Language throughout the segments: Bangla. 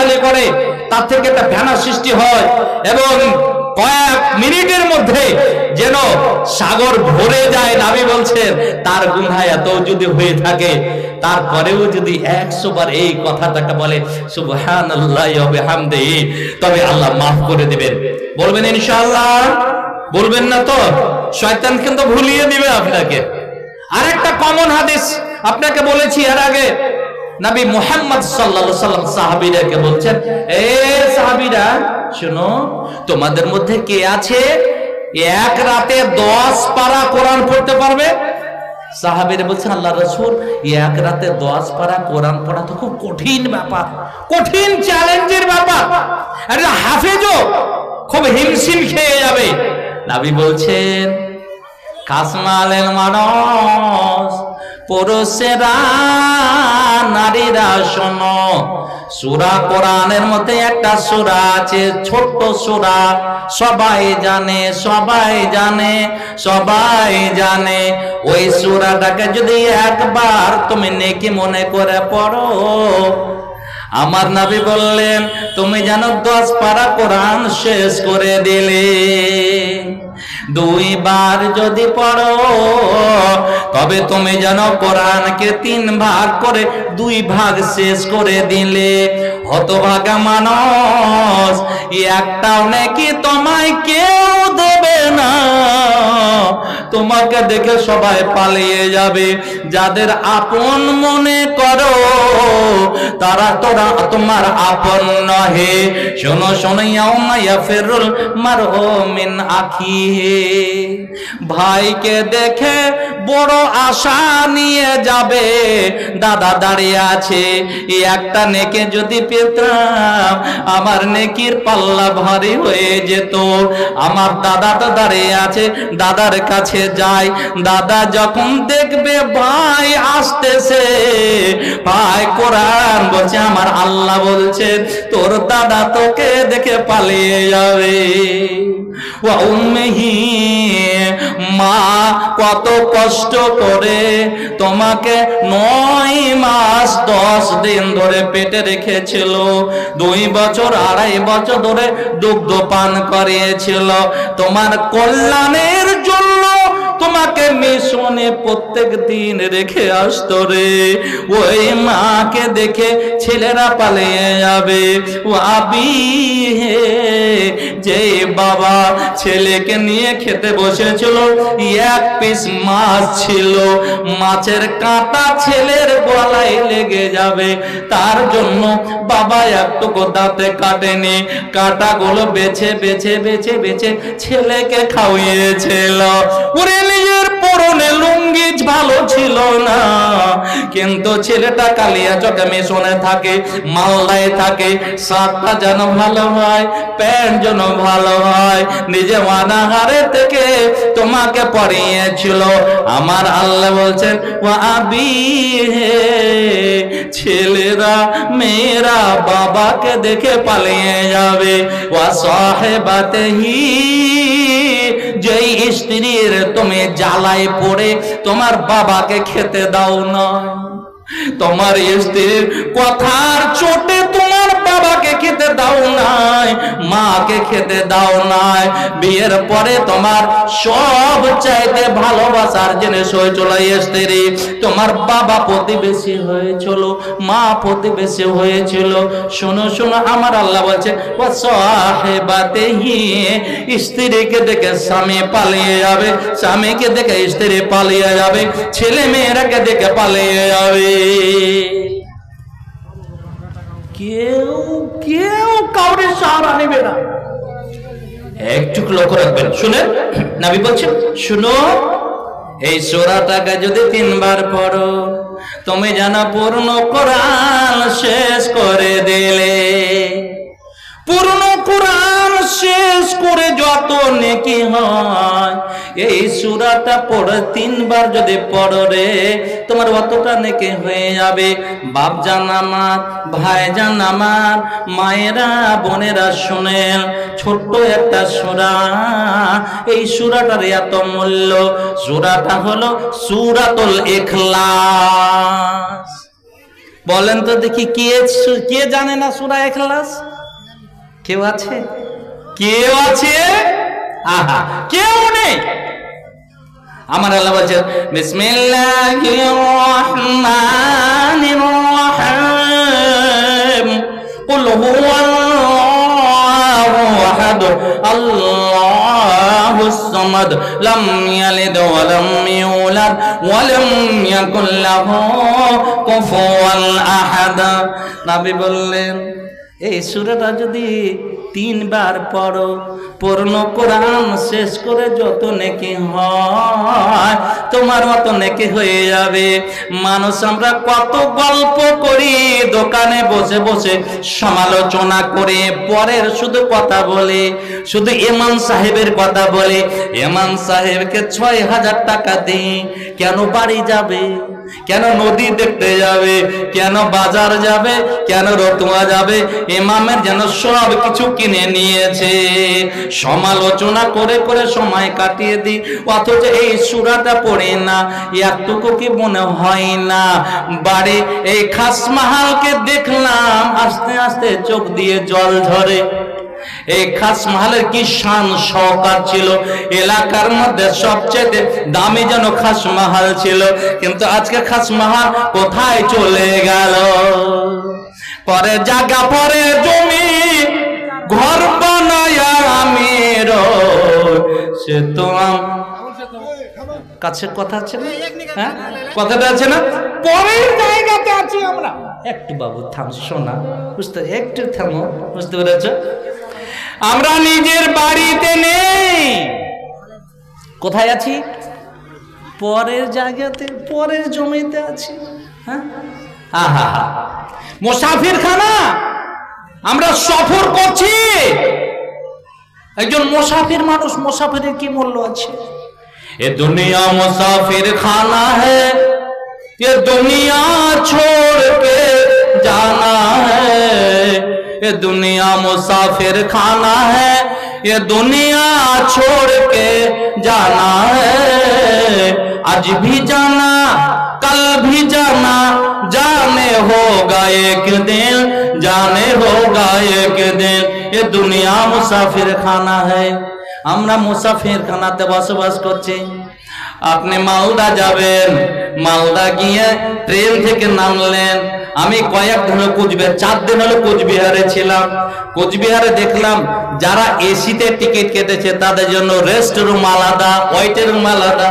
ঠেলাঠেলি করে, তার থেকে একটা ফেনা সৃষ্টি হয় এবং কয়েক মিনিটের মধ্যে যেন সাগর ভরে যায়। নবী বলছেন তার গুনাহ এত যদি হয়ে থাকে, তারপরেও যদি 100 বার এই কথাটাকে বলে সুবহানাল্লাহি ওয়া বিহামদিহি, তবে আল্লাহ মাফ করে দিবেন। বলবেন ইনশাআল্লাহ? বলবেন না তো? শয়তান কিন্তু ভুলিয়ে দিবে আপনাকে। আরেকটা কমন হাদিস আপনাকে বলেছি এর আগে, নবী মুহাম্মদ সাল্লাল্লাহু আলাইহি ওয়াসাল্লাম সাহাবীদেরকে বলছেন, এ সাহাবীরা শুনো, তোমাদের মধ্যে কে আছে এক রাতে 10 পারা কোরআন পড়তে পারবে? সাহাবীরা বলছেন, আল্লাহ রাসূল, এক রাতে 10 পারা কোরআন পড়া তো খুব কঠিন ব্যাপার, কঠিন চ্যালেঞ্জের ব্যাপার, আর হাফেজও খুব হিমশিম খেয়ে যাবে। নবী বলছেন, কাসমালের মানুষ, পুরুষেরা, নারীরা শোনো, সূরা কোরআনের মধ্যে একটা সূরা আছে, ছোট্ট সূরা, সবাই জানে, সবাই জানে, সবাই জানে। ওই সূরাটাকে যদি একবার তুমি নেকি মনে করে পড়ো, আমার নবী বললেন তুমি যেন 10 পারা কোরআন শেষ করে দিলে। 2 বার যদি পড়ো তবে তুমি যেন কোরআনকে 3 ভাগ করে 2 ভাগ শেষ করে দিলে। হতভাগা মানুষ, একটাও নাকি তোমায় কেউ দেবে না, তোমাকে দেখে সবাই পালিয়ে যাবে। যাদের আপন মনে করো তারা তোরা তোমার আপন নহে। শোনো শোনো, ইয়াউমা ইয়াফিরুল মারউ মিন আখিহি, ভাইকে দেখে বড় আশা নিয়ে যাবে, দাদা দাঁড়িয়ে আছে, একটা নেকি যদি পেতাম আমার নেকির পাল্লা ভারী হয়ে যেত। আমার দাদা তো দাঁড়িয়ে আছে, দাদার কাছে যাই, দাদা যখন দেখবে ভাই আসতেছে, ভাই কোরআন বলছে, আমার আল্লাহ বলছে তোর দাদা তোকে দেখে পালিয়ে যাবে। ওয়া উম্মিহি, মা কত কষ্ট করে তোমাকে 9 মাস 10 দিন ধরে পেটে রেখেছিল, 2 বছর 2.5 বছর ধরে দুগ্ধ পান করিয়েছিল তোমার কল্যাণের জন্য, তোমাকে মিশনে প্রত্যেক দিন রেখে আসতো রে। ওই মাকে দেখে ছেলেরা পালিয়ে যাবে। ও আবি হে, যে বাবা ছেলেকে নিয়ে খেতে বসেছিল, 1 পিস মাছ ছিল, মাছের কাঁটা ছেলের গলায় লেগে যাবে, তার জন্য বাবা একটুকু দাঁতে কাটেনি, কাঁটাগুলো বেছে বেছে বেছে বেছে ছেলেকে খাওয়িয়েছিল। ওরে নিজের পরনে লুঙ্গি ভালো ছিল না, কিন্তু ছেলেটা কালিয়াচকে মিশনে থাকে, মালদায় থাকে, শার্টটা যেন ভালো হয়, প্যান্ট যেন ভালো হয়, নিজে অনাহারে থেকে তোমাকে পরিয়েছিল। আমার আল্লাহ বলছেন, ওয়া আবি হে, ছেলেরা মেয়েরা বাবাকে দেখে পালিয়ে যাবে। ওয়া সাহেবাতেহি, যেই স্ত্রীর তুমি জ্বালায় পড়ে তোমার বাবাকে খেতে দাও না, তোমার স্ত্রীর কথার চোটে তোমার বাবাকে খেতে দাও নাই, মাকে খেতে দাও নাই, বিয়ের পরে তোমার সব চাইতে ভালোবাসার জিনিস হয়েছিল স্ত্রী, তোমার বাবা প্রতিবেশী হয়েছিল, মা প্রতিবেশী হয়েছিল। শোনো শোনো, আমার আল্লাহ বলছে, ও সাহেবাতেহি, স্ত্রীকে দেখে স্বামী পালিয়ে যাবে, স্বামীকে দেখে স্ত্রী পালিয়ে যাবে, ছেলে মেয়েরাকে দেখে পালিয়ে যাবে। কেউ কেউ কাউরে সাহারা নেবে না। একটু লক্ষ্য রাখবেন, শুনে নবী বলছেন, শুনো, এই সূরাটাকে যদি 3 বার পড়ো তুমি জানা পূর্ণ কোরআন শেষ করে দিলে। পূর্ণ কোরআন শেষ করে যত নেকি হয়, এই সূরাটা পড়ে 3 বার যদি পড়ো রে, তোমার অতটা নেকি হয়ে যাবে। বাপ জান আমার, ভাই জান আমার, মায়েরা বোনেরা শুনেন, ছোট্ট একটা সূরা, এই সূরাটার এত মূল্য। সূরাটা হলো সূরাতুল ইখলাস। বলেন তো দেখি, কে জানে না সূরা ইখলাস? কেউ আছে? কেউ আছে? আহা, কেউ নেই। আমার আল্লাহ বলছেন বিসমিল্লাহির রহমানির রহিম, কুল হুয়াল্লাহু আহাদ, আল্লাহুস সামাদ, লাম ইয়ালিদ ওয়া লাম ইউলাদ ওয়া লাম ইয়াকুল লাহু কুফুয়ান আহাদ। নবী বললেন, এই সূরাটা যদি 3 বার পড়ো, পূর্ণ কোরআন শেষ করে যত নেকি হয় তোমার মতো নেকি হয়ে যাবে। মানুষ আমরা কত গল্প করি, দোকানে বসে বসে সমালোচনা করে, পরের শুধু কথা বলে, শুধু ইমাম সাহেবের কথা বলে। ইমাম সাহেবকে 6000 টাকা দিই, কেন বাড়ি যাবে, কেন নদী দেখতে যাবে, কেন বাজার যাবে, কেন রতুয়া যাবে, ইমামের যেন সব কিছু কিনে নিয়েছে। সমালোচনা করে করে সময় কাটিয়ে দিই, অথচ এই সূরাটা পড়ে না, একটুকু কি মনে হয় না? বাড়ি এই খাসমাহালকে দেখলাম, আস্তে আস্তে চোখ দিয়ে জল ঝরে। এই খাসমাহালের কি শান শওকত ছিল, এলাকার মধ্যে সবচেয়ে দামি যেন খাসমাহাল ছিল, কিন্তু আজকে খাসমাহাল কোথায় চলে গেল? পরে জায়গা, পরে জমি, ঘর বানায়া আমির, সে তো কাছে কথা আছে না? হ্যাঁ, কথাটা আছে না? পরের জায়গাতে আছি আমরা। একটু বাবু থাম, শোনা, বুঝতে, একটু থামো, বুঝতে পেরেছ? আমরা নিজের বাড়িতে নেই, কোথায় আছি? পরের জায়গাতে, পরের জমিতে আছি। হ্যাঁ, আহা, মুসাফির খানা। আমরা সফর করছি, একজন মুসাফির মানুষ, মুসাফিরের কি মূল্য আছে? এ দুনিয়া মুসাফির খানা হ্যায়, ये दुनिया छोड़ के जाना है, ये दुनिया मुसाफिर खाना है, ये दुनिया छोड़ के जाना है। आज भी जाना, कल भी जाना, जाने होगा एक दिन, जाने होगा एक दिन। ये दुनिया मुसाफिर खाना है। আমরা মুসাফির খানাতে বসবাস করছি। আপনি মালদা যাবেন, মালদা গিয়ে ট্রেন থেকে নামলেন। আমি কয়েকদিন হলো কোচবিহার, 4 দিন হলো কোচবিহারে ছিলাম। কোচবিহারে দেখলাম যারা এসিতে টিকিট কেটেছে তাদের জন্য রেস্ট রুম আলাদা, ওয়েটিং রুম আলাদা।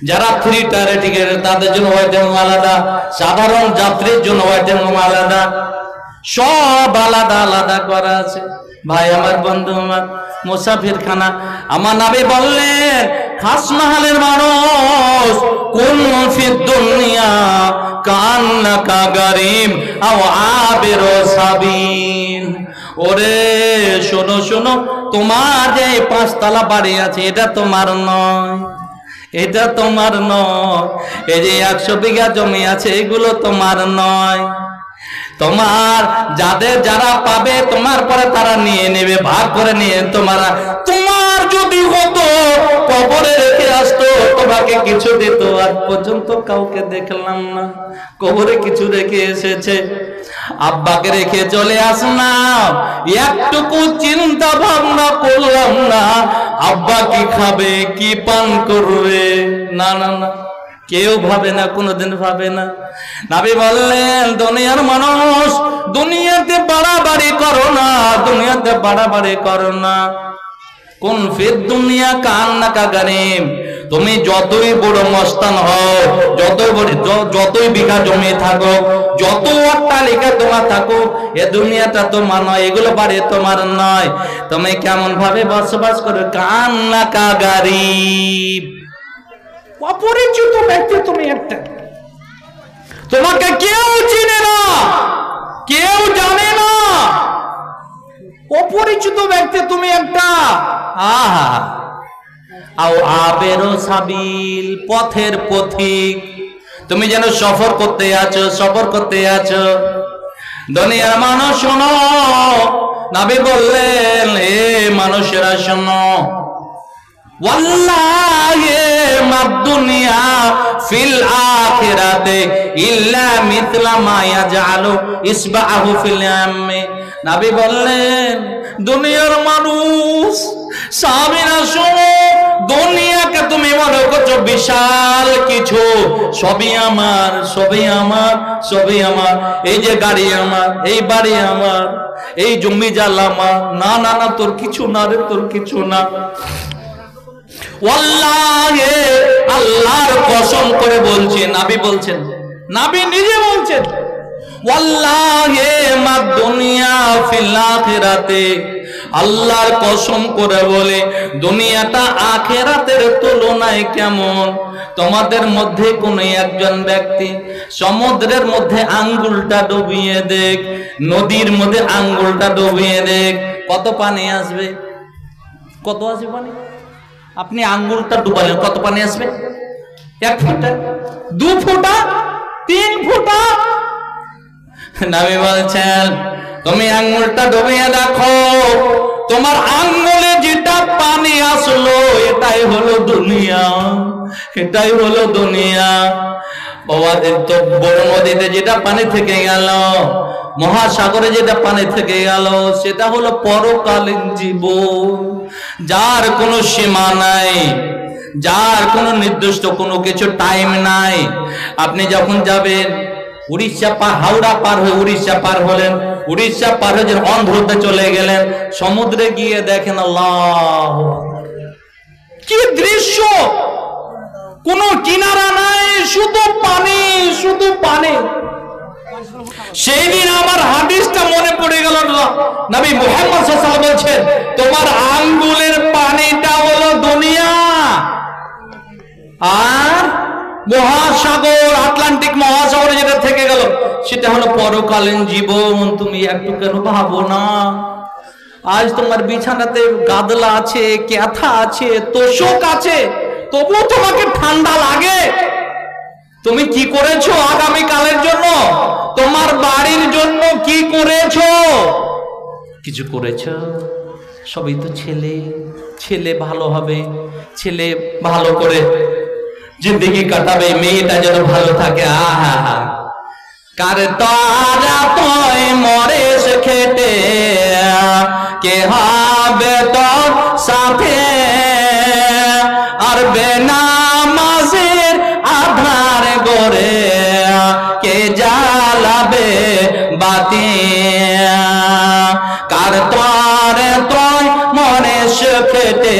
যারা 3 টায়ারে টিকিট তাদের জন্য ওয়েটিং রুম আলাদা, সাধারণ যাত্রীর জন্য ওয়েটিং রুম আলাদা, সব আলাদা আলাদা করা আছে। ভাই আমার, বন্ধু আমার, মুসাফির খানা। আমার নবী বললেন, খাসমাহালের মানুষ, কুন ফি দুনিয়া কান্নাকা গারিম আও আবিরু সাবিল। ওরে শোনো শোনো, তোমার যে 5 তলা বাড়ি আছে এটা তোমার নয়, এটা তোমার নয়। এই যে 100 বিঘা জমি আছে এগুলো তোমার নয়। তোমার যারা পাবে তোমার পরে তারা নিয়ে নেবে, ভাগ করে নিয়ে। তোমার যদি হতো কবরে রেখে আসতো, তোমাকে কিছু দিত। আজ পর্যন্ত কাউকে দেখলাম না কবরে কিছু রেখে এসেছে। আব্বাকে রেখে চলে আসলাম, একটুকু চিন্তা ভাবনা করলাম না আব্বা কি খাবে, কি পান করবে। না না না, কেউ ভাবে না, কোনোদিন ভাবে না। নবী বললেন, দুনিয়ার মানুষ, দুনিয়াতে বাড়াবাড়ি করো না, দুনিয়াতে বাড়াবাড়ি করো না। কোন ফির দুনিয়া কান্নাকা গারিম। তুমি যতই বড় মস্তান হও, যতই বিঘা জমি থাকো, যত অট্টালিকা তোমার থাকুক, এ দুনিয়াটা তোমার নয়, এগুলো বাড়ি তোমার নয়। তুমি কেমন ভাবে বসবাস করো? কান্নাকা গারিম, অপরিচিত ব্যক্তি তুমি একটা, তোমাকে কেউ চিনে না, কেউ জানে না, অপরিচিত ব্যক্তি তুমি একটা। আহা, আও আবেরো সাবিল, পথের পথিক। তুমি যেন সফর করতে আছো, সফর করতে আছো। দুনিয়ার মানুষ শোনো, নবী বললেন, হে মানুষেরা শোনো, ওয়াল্লাহি মাদ দুনিয়া ফিল আখিরাতে ইল্লা মিথলা মা ইয়াজআলু ইসবাহু ফিল ইয়ামি। নবী বললেন, দুনিয়ার মানুষ, সাহাবীরা শোনো, দুনিয়াকে তুমি মনে করছো বিশাল কিছু, সবই আমার, সবই আমার, সবই আমার, এই যে গাড়ি আমার, এই বাড়ি আমার, এই জমি জাল আমার, না না না, তোর কিছু না রে, তোর কিছু না। ওয়াল্লাহি, আল্লাহর কসম করে বলছি, নবী বলছেন, নবী নিজে বলছেন, ওয়াল্লাহি মা দুনিয়া ফিল আখিরাতে, আল্লাহর কসম করে বলে দুনিয়াটা আখিরাতের তুলনায় কেমন। তোমাদের মধ্যে কোন একজন ব্যক্তি সমুদ্রের মধ্যে আঙ্গুলটা ডুবিয়ে দেখ, নদীর মধ্যে আঙ্গুলটা ডুবিয়ে দেখ, কত পানি আসবে? কত আসবে পানি? আপনি আঙ্গুলটা ডুবালেন, কত পানি আসবে? 1 ফুটা, 2 ফুটা, 3 ফুটা? নবী বলছেন, তুমি আঙ্গুলটা ডুবিয়ে দেখো, তোমার আঙ্গুলে যেটা পানি আসলো এটাই হলো দুনিয়া, এটাই হলো দুনিয়া। বড় নদীতে যেটা পানি থেকে গেল, মহাসাগরে যেটা পানি থেকে গেল, সেটা হলো পরকালীন জীবন, যার কোনো সীমা নাই, যার কোনো নির্দিষ্ট কোনো কিছু টাইম নাই। আপনি যখন যাবেন উড়িষ্যা হাওড়া পার হয়ে উড়িষ্যা পার হলেন, উড়িষ্যা পার হয়ে যে অন্ধ্রতে চলে গেলেন, সমুদ্রে গিয়ে দেখেন আল্লাহ কি দৃশ্য, কোনো কিনারা নাই, শুধু পানি, শুধু পানি। সেই দিন আমার হাদিসটা মনে পড়ে গেল, নবী মুহাম্মদ সাল্লাল্লাহু আলাইহি ওয়াসাল্লাম বলছেন, তোমার আঙ্গুলের পানিটা হলো দুনিয়া, আর মহাসাগর, আটলান্টিক মহাসাগরে যেটা থেকে গেল সেটা হলো পরকালীন জীবন। তুমি একটু কেন ভাবো না? আজ তোমার বিছানাতে গাদলা আছে, ক্যাথা আছে, তোষক আছে, তবুও তোমাকে ঠান্ডা লাগে। তুমি কি করেছো আগামী কালের জন্য? তোমার বাড়ির জন্য কি করেছো? কিছু করেছো? সবই তো ছেলে, ছেলে ভালো হবে, ছেলে ভালো করে জিন্দগি কাটাবে, মেয়েটা যেন ভালো থাকে। আহা হা, কার তারা তোয় মরেস খেটে, কে হবে তোর সাথে, আর বেনামাজের আধার গড়ে কে জ্বালাবে বাতি, কার তোরে তোয় মরেস খেটে,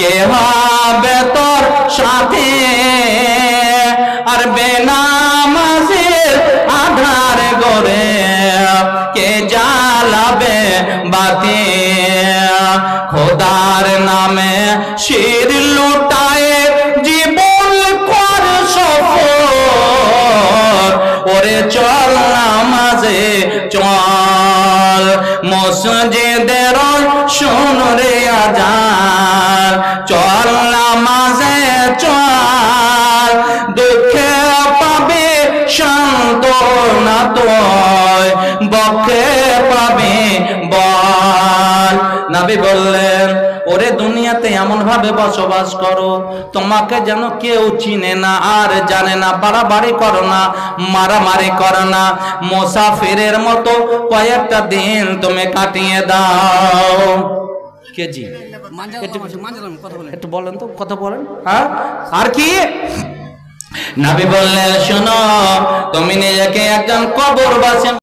কে হবে তোর সাথে, আর বেনামাজের আধার গড়ে কে জ্বালাবে বাতি। খোদার নামে শির লুটায়ে জীবন কর সফর, ওরে চল নামাজে চল, মসজিদের শোন রে আজান, চল নামাজে চল, দুঃখে পাবে সান্ত্বনা তোয়, বক্ষে পাবে বল। নবী বললেন, ওরে দুনিয়াতে এমন ভাবে বসবাস করো তোমাকে যেন কেউ চিনে না আর জানে না, বাড়াবাড়ি করো না, মারামারি করো না, মুসাফিরের মতো কয়েকটা দিন তুমি কাটিয়ে দাও। কে জি একটু বলেন তো, কথা বলেন। হ্যাঁ, আর কি? নবী বললেন, শোনো, তুমি নিজেকে একজন কবরবাসী